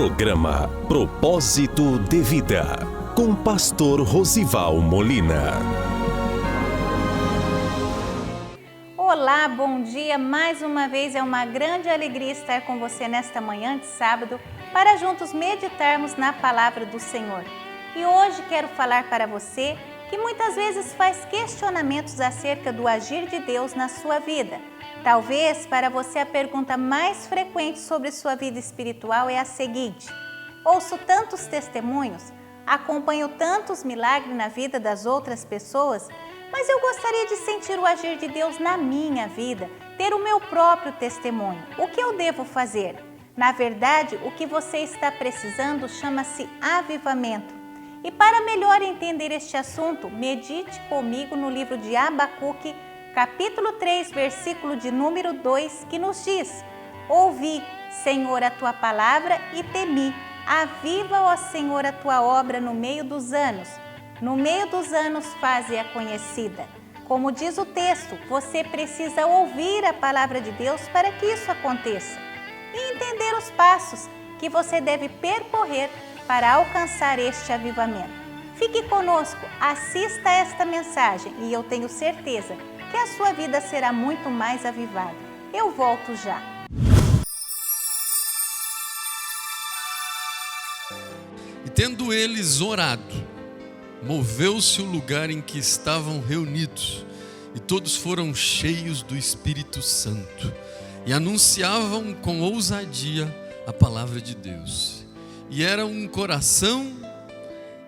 Programa Propósito de Vida, com Pastor Rosival Molina. Olá, bom dia. Mais uma vez é uma grande alegria estar com você nesta manhã de sábado para juntos meditarmos na palavra do Senhor. E hoje quero falar para você que muitas vezes faz questionamentos acerca do agir de Deus na sua vida. Talvez para você a pergunta mais frequente sobre sua vida espiritual é a seguinte: ouço tantos testemunhos, acompanho tantos milagres na vida das outras pessoas, mas eu gostaria de sentir o agir de Deus na minha vida, ter o meu próprio testemunho. O que eu devo fazer? Na verdade, o que você está precisando chama-se avivamento. E para melhor entender este assunto, medite comigo no livro de Abacuque, capítulo 3, versículo de número 2, que nos diz: ouvi, Senhor, a tua palavra e temi. Aviva, ó Senhor, a tua obra no meio dos anos. No meio dos anos faze-a conhecida. Como diz o texto, você precisa ouvir a palavra de Deus para que isso aconteça e entender os passos que você deve percorrer para alcançar este avivamento. Fique conosco, assista a esta mensagem e eu tenho certeza que a sua vida será muito mais avivada. Eu volto já. E tendo eles orado, moveu-se o lugar em que estavam reunidos, e todos foram cheios do Espírito Santo, e anunciavam com ousadia a palavra de Deus. E era um coração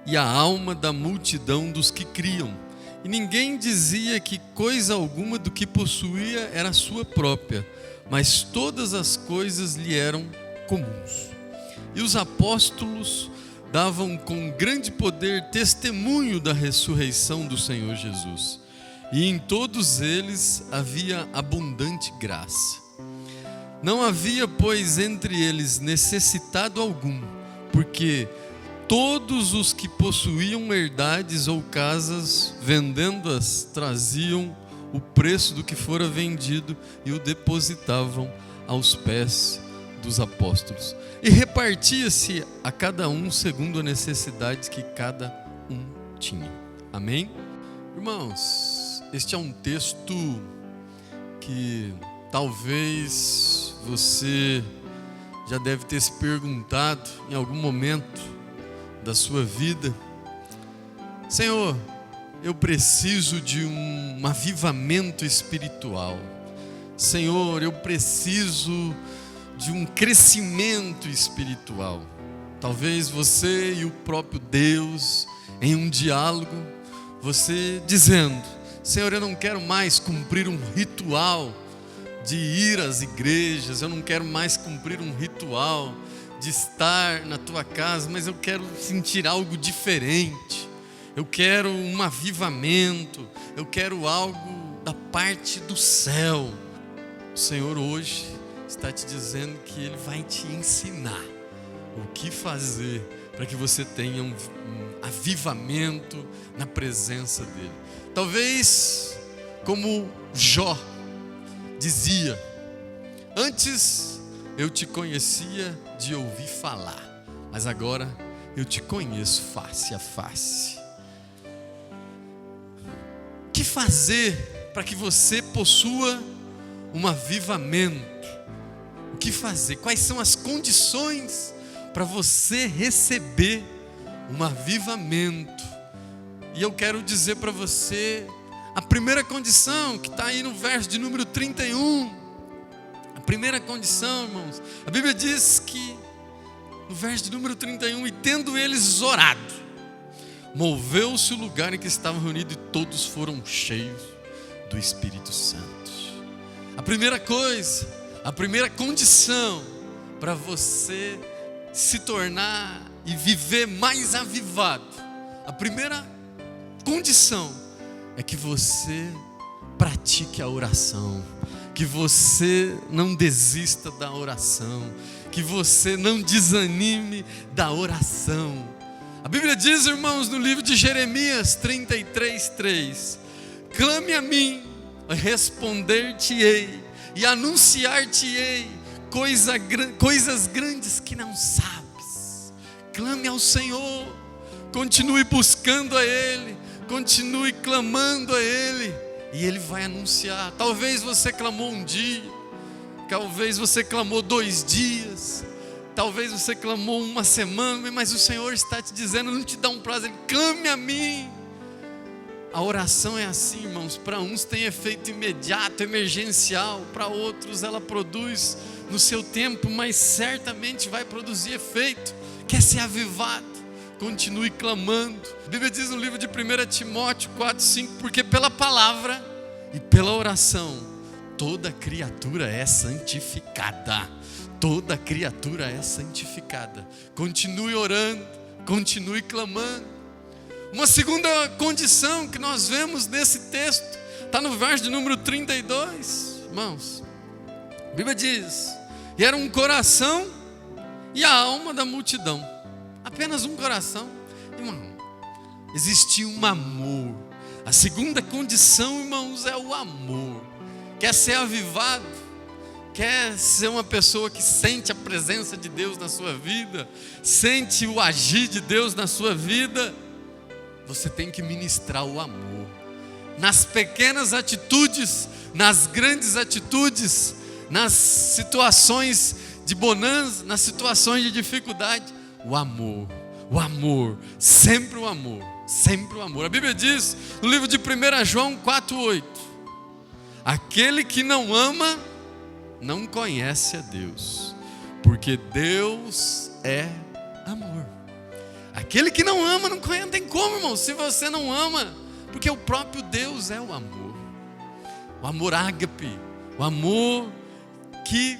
e a alma da multidão dos que criam. E ninguém dizia que coisa alguma do que possuía era sua própria, mas todas as coisas lhe eram comuns. E os apóstolos davam com grande poder testemunho da ressurreição do Senhor Jesus. E em todos eles havia abundante graça. Não havia, pois, entre eles necessitado algum, porque todos os que possuíam herdades ou casas, vendendo-as, traziam o preço do que fora vendido e o depositavam aos pés dos apóstolos. E repartia-se a cada um segundo a necessidade que cada um tinha. Amém? Irmãos, este é um texto que talvez você já deve ter se perguntado em algum momento da sua vida: Senhor, eu preciso de um avivamento espiritual. Senhor, eu preciso de um crescimento espiritual. Talvez você e o próprio Deus, em um diálogo, você dizendo: Senhor, eu não quero mais cumprir um ritual de ir às igrejas, eu não quero mais cumprir um ritual de estar na tua casa, mas eu quero sentir algo diferente. Eu quero um avivamento, eu quero algo da parte do céu. O Senhor hoje está te dizendo que Ele vai te ensinar o que fazer para que você tenha um avivamento na presença dEle. Talvez, como Jó dizia: antes eu te conhecia de ouvir falar, mas agora eu te conheço face a face. O que fazer para que você possua um avivamento? O que fazer? Quais são as condições para você receber um avivamento? E eu quero dizer para você a primeira condição que está aí no verso de número 31. A primeira condição, irmãos, a Bíblia diz que no verso de número 31, e tendo eles orado, moveu-se o lugar em que estavam reunidos e todos foram cheios do Espírito Santo. A primeira coisa, a primeira condição para você se tornar e viver mais avivado, a primeira condição é que você pratique a oração, que você não desista da oração, que você não desanime da oração. A Bíblia diz, irmãos, no livro de Jeremias 33:3, clame a mim, responder-te-ei e anunciar-te-ei coisas grandes que não sabes. Clame ao Senhor, continue buscando a Ele, continue clamando a Ele, e Ele vai anunciar. Talvez você clamou um dia, talvez você clamou 2 dias, talvez você clamou uma semana, mas o Senhor está te dizendo, não te dá um prazo, Ele clame a mim. A oração é assim, irmãos, para uns tem efeito imediato, emergencial, para outros ela produz no seu tempo, mas certamente vai produzir efeito. Quer ser avivado? Continue clamando. A Bíblia diz no livro de 1 Timóteo 4:5, porque pela palavra e pela oração, toda criatura é santificada. Toda criatura é santificada. Continue orando, continue clamando. Uma segunda condição que nós vemos nesse texto, está no verso de número 32, irmãos. A Bíblia diz, e era um coração e a alma da multidão. Apenas um coração. Irmão, existia um amor. A segunda condição, irmãos, é o amor. Quer ser avivado? Quer ser uma pessoa que sente a presença de Deus na sua vida? Sente o agir de Deus na sua vida? Você tem que ministrar o amor. Nas pequenas atitudes, nas grandes atitudes, nas situações de bonança, nas situações de dificuldade, o amor, sempre o amor, sempre o amor. A Bíblia diz no livro de 1 João 4:8, aquele que não ama, não conhece a Deus, porque Deus é amor. Aquele que não ama, não conhece, não tem como, irmão, se você não ama, porque o próprio Deus é o amor ágape, o amor que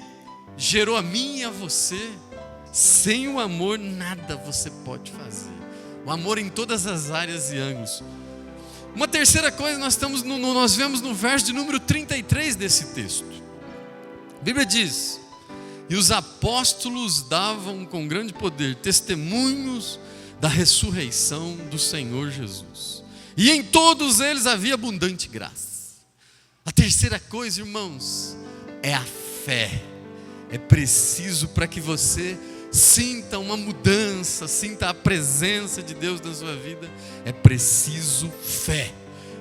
gerou a mim e a você. Sem o amor, nada você pode fazer. O amor em todas as áreas e ângulos. Uma terceira coisa, nós vemos no verso de número 33 desse texto. A Bíblia diz, e os apóstolos davam com grande poder testemunhos da ressurreição do Senhor Jesus. E em todos eles havia abundante graça. A terceira coisa, irmãos, é a fé. É preciso para que você sinta uma mudança, sinta a presença de Deus na sua vida, é preciso fé,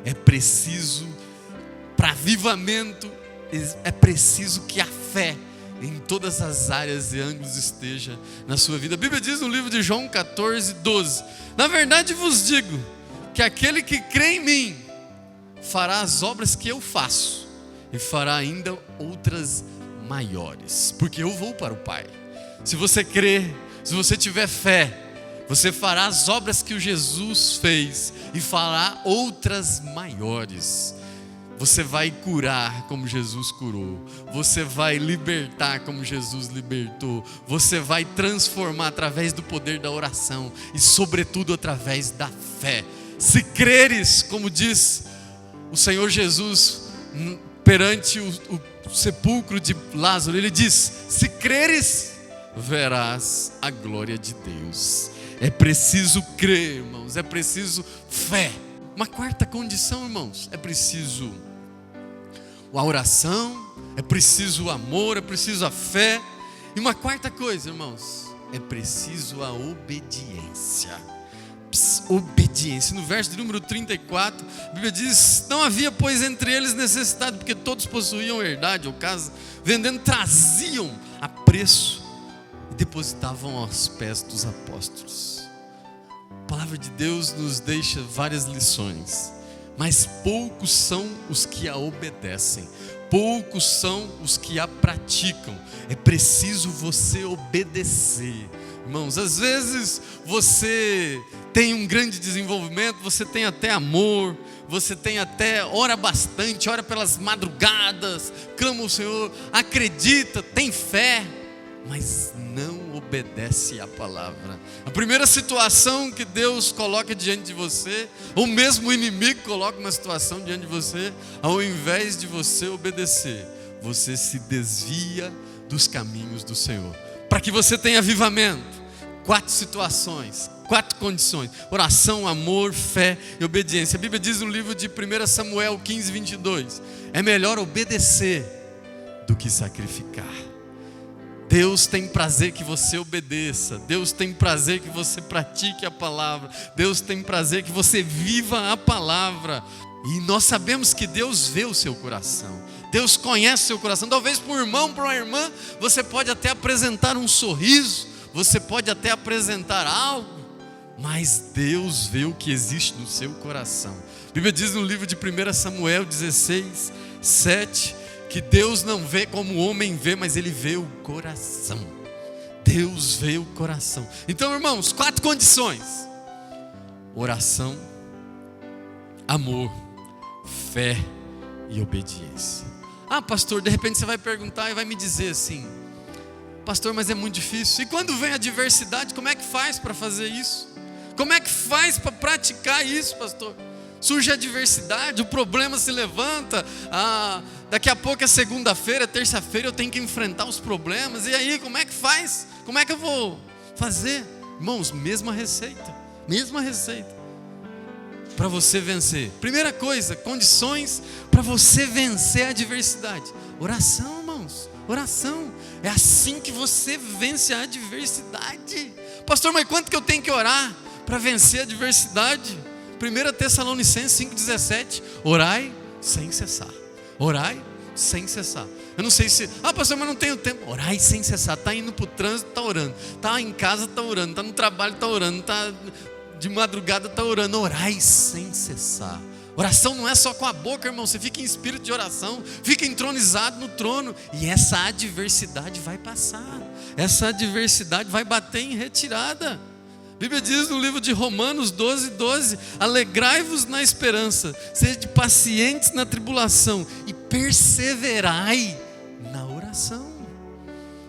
é preciso para avivamento, é preciso que a fé em todas as áreas e ângulos esteja na sua vida. A Bíblia diz no livro de João 14:12, na verdade vos digo, que aquele que crê em mim, fará as obras que eu faço, e fará ainda outras maiores, porque eu vou para o Pai. Se você crer, se você tiver fé, você fará as obras que o Jesus fez e fará outras maiores. Você vai curar como Jesus curou, você vai libertar como Jesus libertou, você vai transformar através do poder da oração e sobretudo através da fé. Se creres, como diz o Senhor Jesus perante o sepulcro de Lázaro, ele diz, se creres, verás a glória de Deus. É preciso crer, irmãos, é preciso fé. Uma quarta condição, irmãos, é preciso a oração, é preciso o amor, é preciso a fé. E uma quarta coisa, irmãos, é preciso a obediência. Obediência. No verso de número 34, a Bíblia diz, não havia pois entre eles necessidade, porque todos possuíam herdade ou casa, vendendo traziam a preço e depositavam aos pés dos apóstolos. A palavra de Deus nos deixa várias lições, mas poucos são os que a obedecem, poucos são os que a praticam. É preciso você obedecer. Irmãos, às vezes você tem um grande desenvolvimento, você tem até amor, você tem até, ora bastante, ora pelas madrugadas, clama ao Senhor, acredita, tem fé, mas não obedece à palavra. A primeira situação que Deus coloca diante de você, ou mesmo o inimigo coloca uma situação diante de você, ao invés de você obedecer, você se desvia dos caminhos do Senhor. Para que você tenha avivamento, 4 situações, 4 condições: oração, amor, fé e obediência. A Bíblia diz no livro de 1 Samuel 15:22, é melhor obedecer do que sacrificar. Deus tem prazer que você obedeça. Deus tem prazer que você pratique a palavra. Deus tem prazer que você viva a palavra. E nós sabemos que Deus vê o seu coração. Deus conhece o seu coração. Talvez para um irmão, para uma irmã, você pode até apresentar um sorriso, você pode até apresentar algo, mas Deus vê o que existe no seu coração. A Bíblia diz no livro de 1 Samuel 16, 7, que Deus não vê como o homem vê, mas Ele vê o coração. Deus vê o coração. Então, irmãos, 4 condições: oração, amor, fé e obediência. Ah, pastor, de repente você vai perguntar e vai me dizer assim: pastor, mas é muito difícil. E quando vem a adversidade, como é que faz para fazer isso? Como é que faz para praticar isso, pastor? Surge a adversidade, o problema se levanta, daqui a pouco é segunda-feira, terça-feira, eu tenho que enfrentar os problemas. E aí, como é que faz? Como é que eu vou fazer? Irmãos, mesma receita para você vencer. Primeira coisa, condições para você vencer a adversidade: oração, irmãos, oração. É assim que você vence a adversidade. Pastor, mas quanto que eu tenho que orar para vencer a adversidade? 1 Tessalonicenses 5,17, orai sem cessar. Orai sem cessar. Eu não sei se, pastor, mas não tenho tempo. Orai sem cessar. Está indo para o trânsito, está orando. Está em casa, está orando. Está no trabalho, está orando. Está de madrugada, está orando. Orai sem cessar. Oração não é só com a boca, irmão. Você fica em espírito de oração, fica entronizado no trono, e essa adversidade vai passar. Essa adversidade vai bater em retirada. A Bíblia diz no livro de Romanos 12:12, alegrai-vos na esperança, sede pacientes na tribulação e perseverai na oração.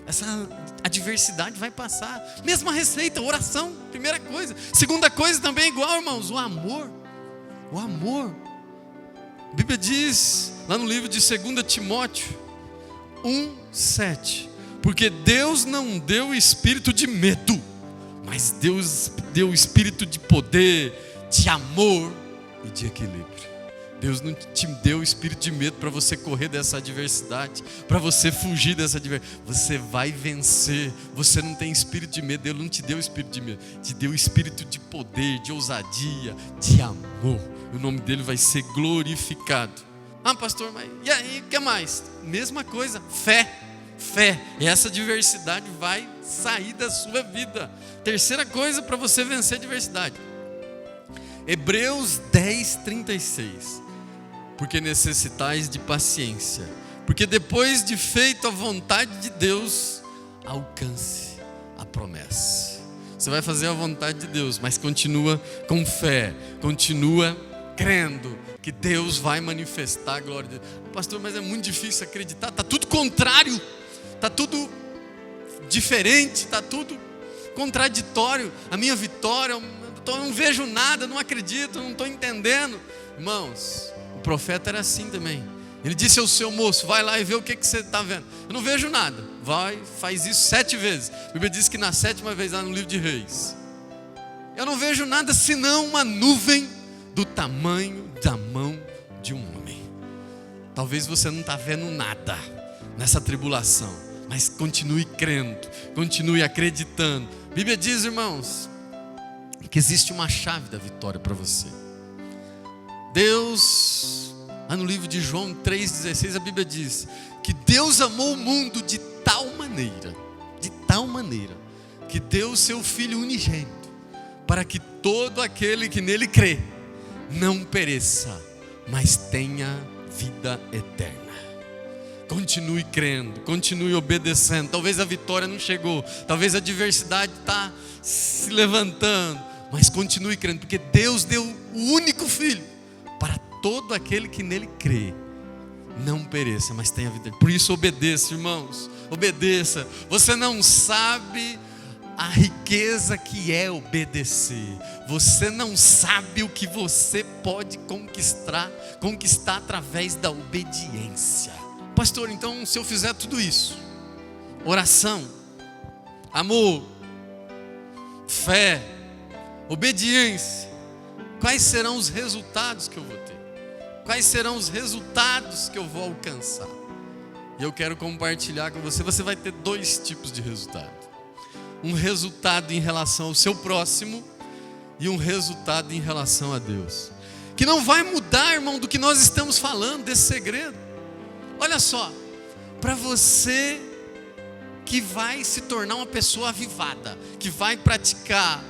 Essa adversidade vai passar. Mesma receita, oração, primeira coisa. Segunda coisa também é igual, irmãos, o amor. O amor. A Bíblia diz lá no livro de 2 Timóteo 1:7, porque Deus não deu espírito de medo, mas Deus deu espírito de poder, de amor e de equilíbrio. Deus não te deu espírito de medo para você correr dessa adversidade, para você fugir dessa adversidade. Você vai vencer. Você não tem espírito de medo. Deus não te deu espírito de medo, te deu espírito de poder, de ousadia, de amor. O nome dele vai ser glorificado. Pastor, mas e aí, o que mais? Mesma coisa, fé. E essa adversidade vai sair da sua vida. Terceira coisa para você vencer a adversidade, Hebreus 10:36, porque necessitais de paciência, porque depois de feito a vontade de Deus, alcance a promessa. Você vai fazer a vontade de Deus, mas continua com fé, continua crendo que Deus vai manifestar a glória de Deus. Pastor, mas é muito difícil acreditar, está tudo contrário, está tudo diferente, está tudo contraditório. A minha vitória, eu não vejo nada, não acredito, não estou entendendo. Irmãos, o profeta era assim também. Ele disse ao seu moço: vai lá e vê o que você está vendo. Eu não vejo nada. Vai, faz isso 7 vezes. A Bíblia diz que na 7ª vez, lá no livro de Reis, eu não vejo nada senão uma nuvem do tamanho da mão de um homem. Talvez você não está vendo nada nessa tribulação, mas continue crendo, continue acreditando. A Bíblia diz, irmãos, que existe uma chave da vitória para você. Deus, lá no livro de João 3,16, a Bíblia diz que Deus amou o mundo de tal maneira, que deu o seu Filho unigênito, para que todo aquele que nele crê não pereça, mas tenha vida eterna. Continue crendo, continue obedecendo. Talvez a vitória não chegou, talvez a adversidade está se levantando, mas continue crendo, porque Deus deu o único Filho para todo aquele que nele crê não pereça, mas tenha vida. Por isso obedeça, irmãos, obedeça. Você não sabe a riqueza que é obedecer. Você não sabe o que você pode conquistar através da obediência. Pastor, então se eu fizer tudo isso, oração, amor, fé, obediência, quais serão os resultados que eu vou ter? Quais serão os resultados que eu vou alcançar? E eu quero compartilhar com você. Você vai ter 2 tipos de resultado. Um resultado em relação ao seu próximo e um resultado em relação a Deus. Que não vai mudar, irmão, do que nós estamos falando, desse segredo. Olha só, para você que vai se tornar uma pessoa avivada, que vai praticar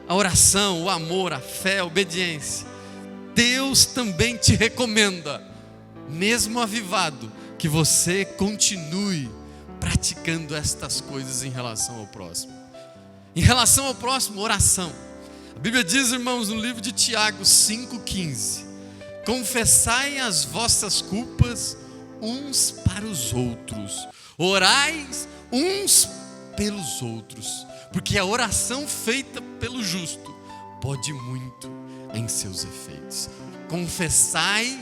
a oração, o amor, a fé, a obediência, Deus também te recomenda, mesmo avivado, que você continue praticando estas coisas em relação ao próximo. Em relação ao próximo, oração. A Bíblia diz, irmãos, no livro de Tiago 5,15: confessai as vossas culpas uns para os outros, orai uns pelos outros, porque a oração feita pelo justo pode muito em seus efeitos. Confessai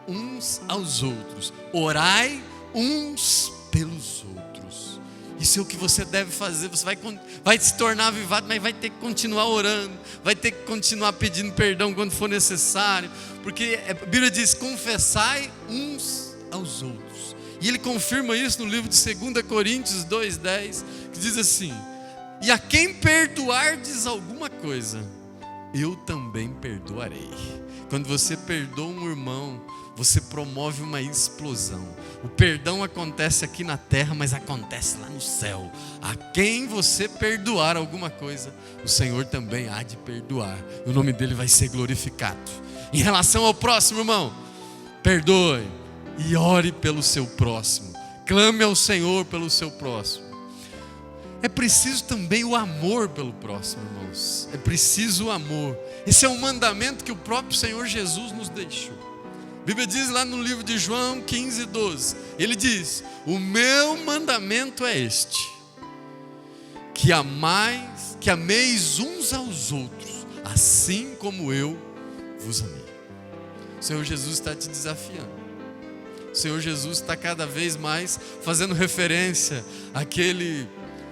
uns aos outros, orai uns pelos outros. Isso é o que você deve fazer. Você vai se tornar avivado, mas vai ter que continuar orando, vai ter que continuar pedindo perdão quando for necessário, porque a Bíblia diz: confessai uns aos outros. E ele confirma isso no livro de 2 Coríntios 2,10, que diz assim: e a quem perdoardes alguma coisa, eu também perdoarei. Quando você perdoa um irmão, você promove uma explosão. O perdão acontece aqui na terra, mas acontece lá no céu. A quem você perdoar alguma coisa, o Senhor também há de perdoar. O nome dele vai ser glorificado. Em relação ao próximo, irmão, perdoe e ore pelo seu próximo. Clame ao Senhor pelo seu próximo. É preciso também o amor pelo próximo, irmãos. É preciso o amor. Esse é um mandamento que o próprio Senhor Jesus nos deixou. A Bíblia diz lá no livro de João 15:12, ele diz: o meu mandamento é este, que ameis uns aos outros, assim como eu vos amei. O Senhor Jesus está te desafiando. O Senhor Jesus está cada vez mais fazendo referência àquele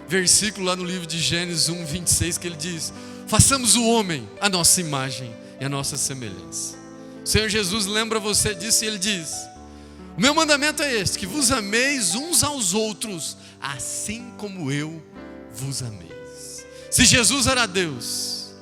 versículo lá no livro de Gênesis 1:26, que ele diz: façamos o homem a nossa imagem e a nossa semelhança. O Senhor Jesus lembra você disso e ele diz: o meu mandamento é este, que vos ameis uns aos outros, assim como eu vos amei. Se Jesus era Deus,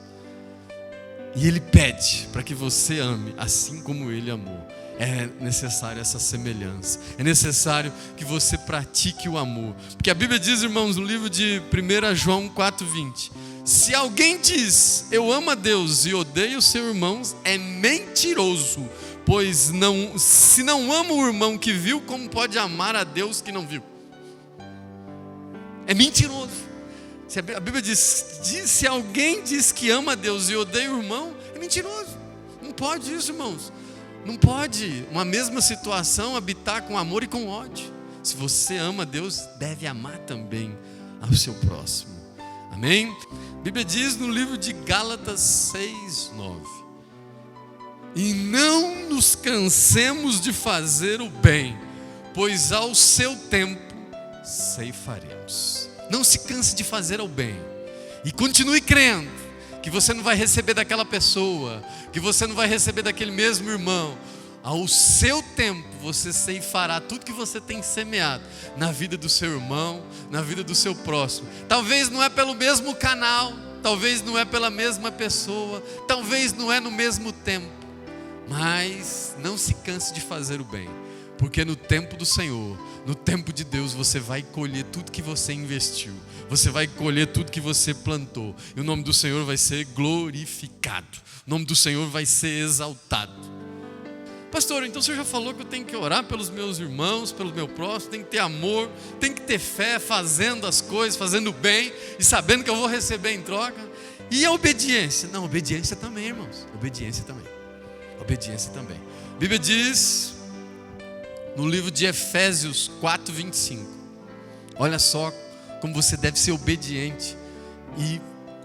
e ele pede para que você ame assim como ele amou, é necessário essa semelhança, é necessário que você pratique o amor. Porque a Bíblia diz, irmãos, no livro de 1 João 4:20, se alguém diz eu amo a Deus e odeio o seu irmão, é mentiroso, pois se não ama o irmão que viu, como pode amar a Deus que não viu? É mentiroso. A Bíblia diz, se alguém diz que ama a Deus e odeia o irmão, é mentiroso. Não pode isso, irmãos. Não pode uma mesma situação habitar com amor e com ódio. Se você ama a Deus, deve amar também ao seu próximo. Amém? A Bíblia diz no livro de Gálatas 6:9, e não nos cansemos de fazer o bem, pois ao seu tempo ceifaremos. Não se canse de fazer o bem, e continue crendo que você não vai receber daquela pessoa, que você não vai receber daquele mesmo irmão. Ao seu tempo você ceifará tudo que você tem semeado na vida do seu irmão, na vida do seu próximo. Talvez não é pelo mesmo canal, talvez não é pela mesma pessoa, talvez não é no mesmo tempo, mas não se canse de fazer o bem, porque no tempo do Senhor, no tempo de Deus, você vai colher tudo que você investiu, você vai colher tudo que você plantou, e o nome do Senhor vai ser glorificado, o nome do Senhor vai ser exaltado. Pastor, então o senhor já falou que eu tenho que orar pelos meus irmãos, pelo meu próximo, tem que ter amor, tem que ter fé, fazendo as coisas, fazendo bem e sabendo que eu vou receber em troca. E a obediência? Não, obediência também, irmãos, obediência também. Obediência também. A Bíblia diz no livro de Efésios 4:25, olha só como você deve ser obediente e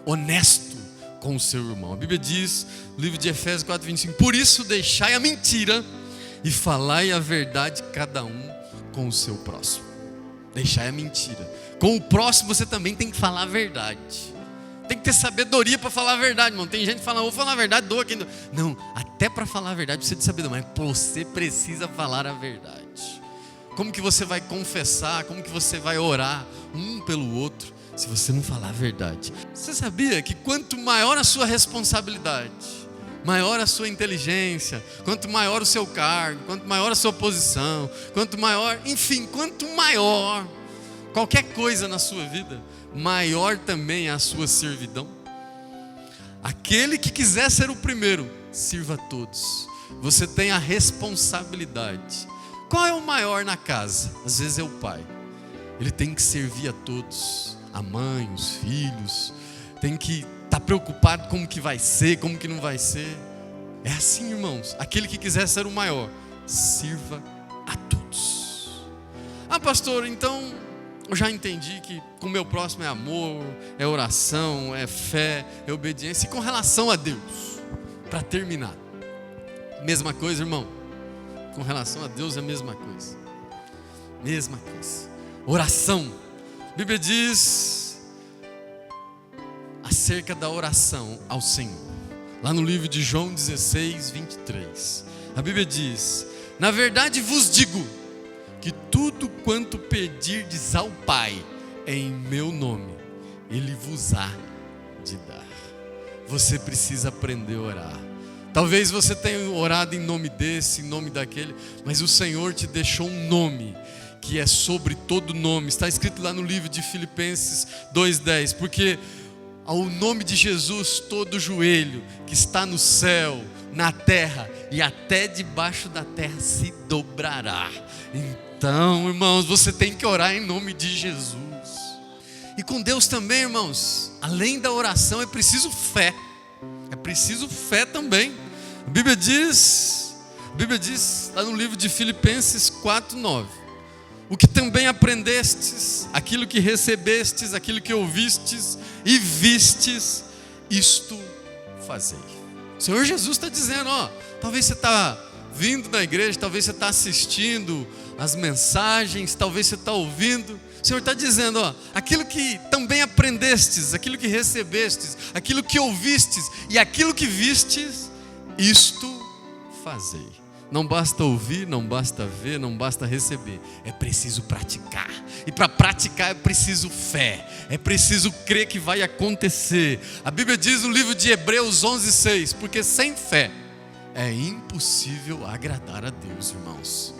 honesto com o seu irmão. A Bíblia diz no livro de Efésios 4:25, por isso deixai a mentira e falai a verdade cada um com o seu próximo. Deixai a mentira. Com o próximo você também tem que falar a verdade. Tem que ter sabedoria para falar a verdade, irmão. Tem gente que fala, vou falar a verdade, doa quem doa. Não, até para falar a verdade precisa de sabedoria, mas você precisa falar a verdade. Como que você vai confessar? Como que você vai orar um pelo outro se você não falar a verdade? Você sabia que quanto maior a sua responsabilidade, maior a sua inteligência, quanto maior o seu cargo, quanto maior a sua posição, quanto maior qualquer coisa na sua vida, maior também é a sua servidão? Aquele que quiser ser o primeiro, sirva a todos. Você tem a responsabilidade. Qual é o maior na casa? Às vezes é o pai. Ele tem que servir a todos, a mãe, os filhos. Tem que estar preocupado com como que vai ser, como que não vai ser. É assim, irmãos. Aquele que quiser ser o maior, sirva a todos. Ah, pastor, então eu já entendi que com o meu próximo é amor, é oração, é fé, é obediência. E com relação a Deus, para terminar, mesma coisa, irmão. Com relação a Deus é a mesma coisa. Mesma coisa. Oração. A Bíblia diz acerca da oração ao Senhor. Lá no livro de João 16, 23. A Bíblia diz: na verdade vos digo, que tudo quanto pedirdes ao Pai em meu nome, Ele vos há de dar. Você precisa aprender a orar. Talvez você tenha orado em nome desse, em nome daquele, mas o Senhor te deixou um nome que é sobre todo nome. Está escrito lá no livro de Filipenses 2:10, porque ao nome de Jesus todo joelho que está no céu, na terra e até debaixo da terra se dobrará. Então, irmãos, você tem que orar em nome de Jesus. E com Deus também, irmãos, além da oração é preciso fé. É preciso fé também. A Bíblia diz lá no livro de Filipenses 4:9: o que também aprendestes, aquilo que recebestes, aquilo que ouvistes e vistes, isto fazei. O Senhor Jesus está dizendo, talvez você está vindo na igreja, talvez você está assistindo as mensagens, talvez você está ouvindo. O Senhor está dizendo, aquilo que também aprendestes, aquilo que recebestes, aquilo que ouvistes e aquilo que vistes, isto fazei. Não basta ouvir, não basta ver, não basta receber, é preciso praticar. E para praticar é preciso fé, é preciso crer que vai acontecer. A Bíblia diz no livro de Hebreus 11:6, porque sem fé é impossível agradar a Deus, irmãos.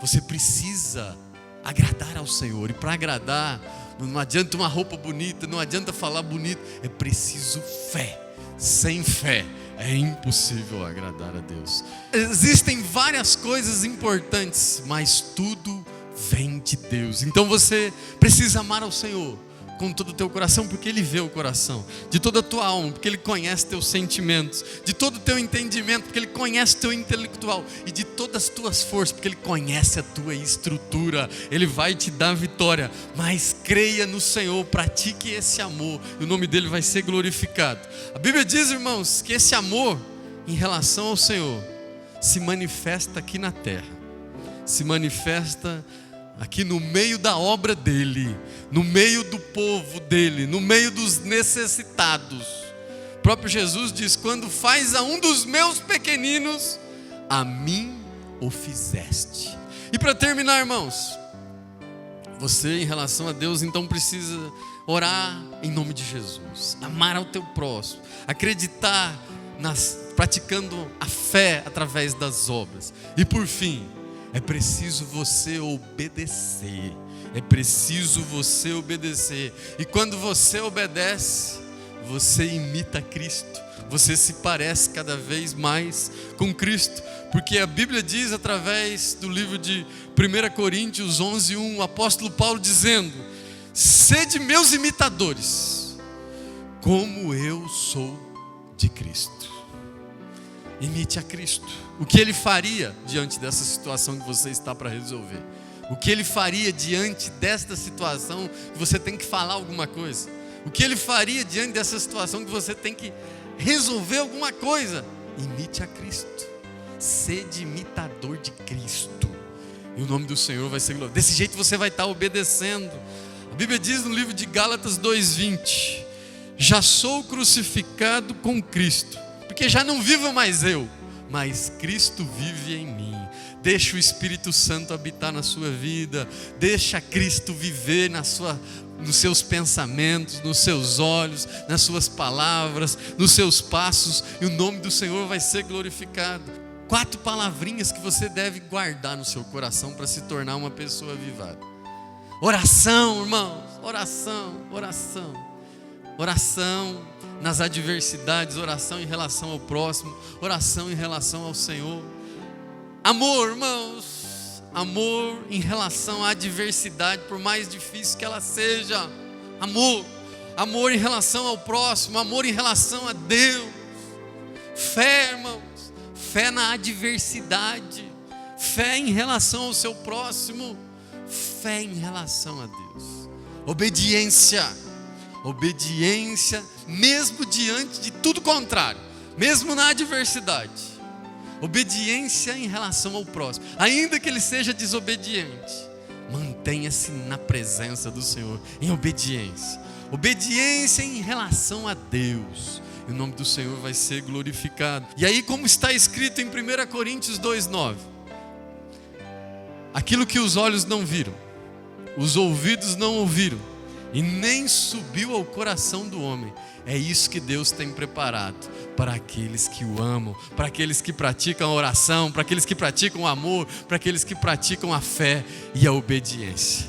Você precisa agradar ao Senhor, e para agradar, não adianta uma roupa bonita, não adianta falar bonito, é preciso fé. Sem fé é impossível agradar a Deus. Existem várias coisas importantes, mas tudo vem de Deus. Então você precisa amar ao Senhor com todo o teu coração, porque Ele vê o coração, de toda a tua alma, porque Ele conhece teus sentimentos, de todo o teu entendimento, porque Ele conhece teu intelectual, e de todas as tuas forças, porque Ele conhece a tua estrutura. Ele vai te dar vitória, mas creia no Senhor, pratique esse amor, e o nome dEle vai ser glorificado. A Bíblia diz, irmãos, que esse amor em relação ao Senhor se manifesta aqui na terra, se manifesta aqui no meio da obra dEle, no meio do povo dEle, no meio dos necessitados. O próprio Jesus diz: quando faz a um dos meus pequeninos, a mim o fizeste. E para terminar, irmãos, você em relação a Deus então precisa orar em nome de Jesus, amar ao teu próximo, acreditar praticando a fé através das obras. E por fim, é preciso você obedecer. É preciso você obedecer. E quando você obedece, você imita Cristo. Você se parece cada vez mais com Cristo. Porque a Bíblia diz através do livro de 1 Coríntios 11:1, o apóstolo Paulo dizendo: sede meus imitadores, como eu sou de Cristo. Imite a Cristo. O que Ele faria diante dessa situação que você está para resolver? O que Ele faria diante desta situação que você tem que falar alguma coisa? O que Ele faria diante dessa situação que você tem que resolver alguma coisa? Imite a Cristo. Sede imitador de Cristo, e o nome do Senhor vai ser glorificado. Desse jeito você vai estar obedecendo. A Bíblia diz no livro de Gálatas 2:20: já sou crucificado com Cristo, porque já não vivo mais eu, mas Cristo vive em mim. Deixa o Espírito Santo habitar na sua vida. Deixa Cristo viver nos seus pensamentos, nos seus olhos, nas suas palavras, nos seus passos, e o nome do Senhor vai ser glorificado. 4 palavrinhas que você deve guardar no seu coração para se tornar uma pessoa avivada. Oração, irmãos, oração nas adversidades, oração em relação ao próximo, oração em relação ao Senhor. Amor, irmãos, amor em relação à adversidade, por mais difícil que ela seja. Amor em relação ao próximo, amor em relação a Deus. Fé, irmãos, fé na adversidade, fé em relação ao seu próximo, fé em relação a Deus. Obediência, mesmo diante de tudo contrário, mesmo na adversidade. Obediência em relação ao próximo, ainda que ele seja desobediente, mantenha-se na presença do Senhor, em obediência. Obediência em relação a Deus, e o nome do Senhor vai ser glorificado. E aí, como está escrito em 1 Coríntios 2,9: aquilo que os olhos não viram, os ouvidos não ouviram, e nem subiu ao coração do homem, é isso que Deus tem preparado para aqueles que o amam, para aqueles que praticam a oração, para aqueles que praticam o amor, para aqueles que praticam a fé e a obediência.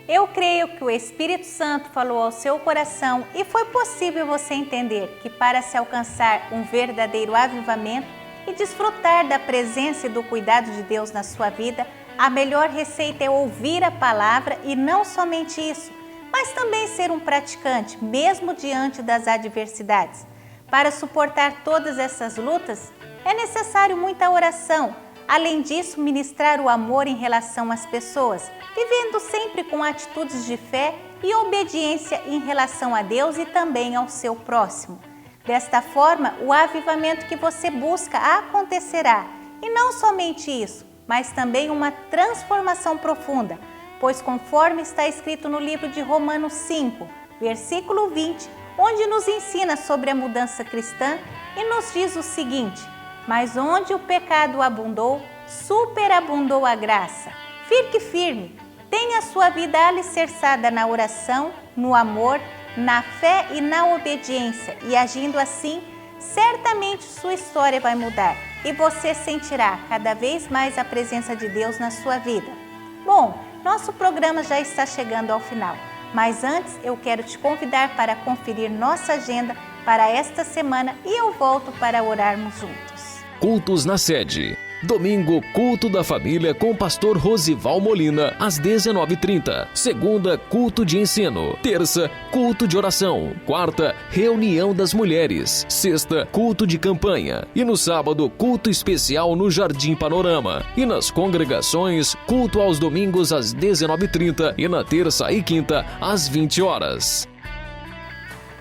Eu creio que o Espírito Santo falou ao seu coração e foi possível você entender que para se alcançar um verdadeiro avivamento e desfrutar da presença e do cuidado de Deus na sua vida, a melhor receita é ouvir a palavra e não somente isso, mas também ser um praticante, mesmo diante das adversidades. Para suportar todas essas lutas, é necessário muita oração. Além disso, ministrar o amor em relação às pessoas, vivendo sempre com atitudes de fé e obediência em relação a Deus e também ao seu próximo. Desta forma, o avivamento que você busca acontecerá. E não somente isso, mas também uma transformação profunda, pois conforme está escrito no livro de Romanos 5, versículo 20, onde nos ensina sobre a mudança cristã e nos diz o seguinte: mas onde o pecado abundou, superabundou a graça. Fique firme, tenha sua vida alicerçada na oração, no amor, na fé e na obediência, e agindo assim, certamente sua história vai mudar e você sentirá cada vez mais a presença de Deus na sua vida. Bom, nosso programa já está chegando ao final, mas antes eu quero te convidar para conferir nossa agenda para esta semana e eu volto para orarmos juntos. Cultos na sede. Domingo, culto da família com o pastor Rosival Molina, às 19h30. Segunda, culto de ensino. Terça, culto de oração. Quarta, reunião das mulheres. Sexta, culto de campanha. E no sábado, culto especial no Jardim Panorama. E nas congregações, culto aos domingos às 19h30 e na terça e quinta às 20 horas.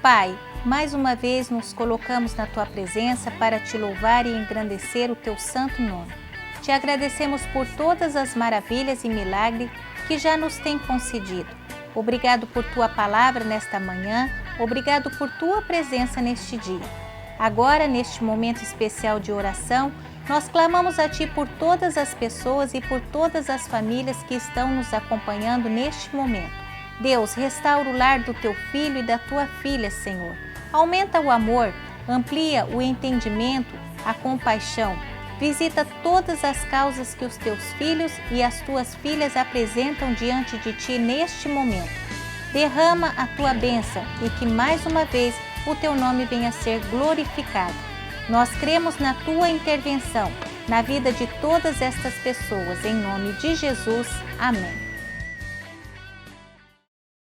Pai, mais uma vez nos colocamos na Tua presença para Te louvar e engrandecer o Teu santo nome. Te agradecemos por todas as maravilhas e milagres que já nos tem concedido. Obrigado por Tua palavra nesta manhã, obrigado por Tua presença neste dia. Agora, neste momento especial de oração, nós clamamos a Ti por todas as pessoas e por todas as famílias que estão nos acompanhando neste momento. Deus, restaura o lar do Teu filho e da Tua filha, Senhor. Aumenta o amor, amplia o entendimento, a compaixão. Visita todas as causas que os Teus filhos e as Tuas filhas apresentam diante de Ti neste momento. Derrama a Tua bênção e que mais uma vez o Teu nome venha a ser glorificado. Nós cremos na Tua intervenção, na vida de todas estas pessoas. Em nome de Jesus. Amém.